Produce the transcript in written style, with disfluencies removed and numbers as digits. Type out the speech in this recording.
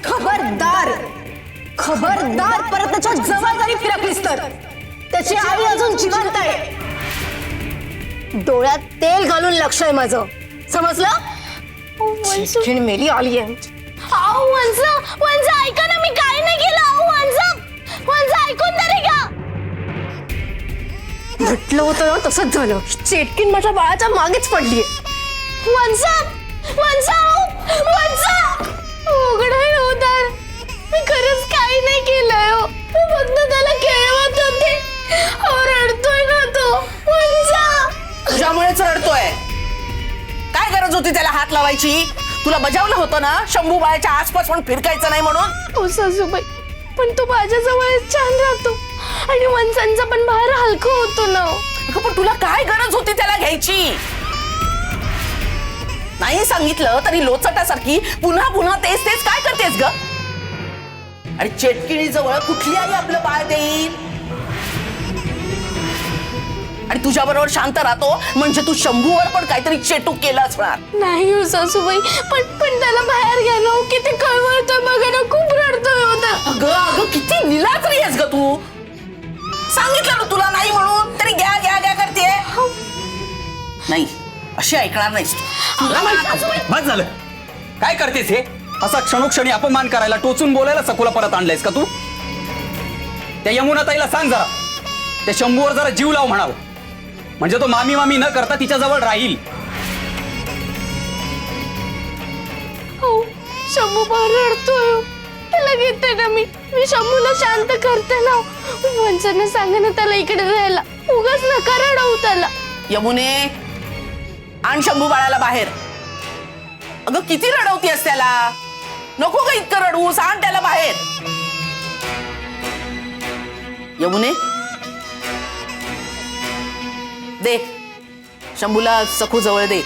खबरदार खबरदार, परत त्याच्या जवळ जरी फिरकलीस तर त्याची आई अजून जिवंत आहे. डोळ्यात तेल घालून लक्ष आहे माझं, समजलं? चिडचिड मेली आली आहे. वंजा ऐका ना, मी काही नाही केलं. वंजा ऐकून तरी घ्या. म्हटलं होतं ना तसंच झालं. चेटकीन माझ्या बाळाच्या मागेच पडलीये. उघडाय होणार, मी खरंच काही नाही केलंय. मी फक्त त्याला खेळवत होते. रडतोय ना तो. वंजा तुझ्यामुळेच रडतोय. काय गरज होती त्याला हात लावायची? तुला बजावलं होतं ना शंभू बाळाच्या आसपास पण फिरकायचं नाही म्हणून. हो सासूबाई, पण तो माझ्याजवळ छान राहतो आणि वंचांचा पण बाहेर हलकं होतो ना. पण तुला काय गरज होती त्याला घ्यायची? नाही सांगितलं तरी लोचटासारखी पुन्हा पुन्हा तेच तेच काय करतेस ग? आणि चेटकिणी जवळ कुठली आई आपलं बाळ देईल? आणि तुझ्या बरोबर शांत राहतो म्हणजे तू शंभूवर पण काहीतरी चेटूक केलं असणार. नाही हो सासूबाई, पण त्याला बाहेर घ्या ना. किती कळवळतोय बघा ना, खूप रडतोय होता. अगं किती निलाचरी आहेस ग तू. सांगितलं ना तुला नाही म्हणून, तरी घ्या घ्या घ्या करते. नाही, अशी ऐकणार नाहीस तू. बस झालं. काय करतेस हे? असा क्षणोक्षणी अपमान करायला, टोचून बोलायला सखूला परत आणलायस का तू? त्या यमुनाताईला सांग जरा, त्या शंभूवर जरा जीव लाव म्हणावं, म्हणजे तो मामी मामी न करता तिच्या जवळ राहील. हो, शंभू बाहेर रडतोय. त्याला घेते ना मी शंभूला शांत करते ना. वंचांना सांग ना त्याला इकडे राहायला. उगाच नका रडवू त्याला. यमुने, आण शंभू बाळाला बाहेर. अगं किती रडवतीस त्याला? नको का इतकं रडवूस, आण त्याला बाहेर. यमुने, दे शंभूला सखू जवळ दे.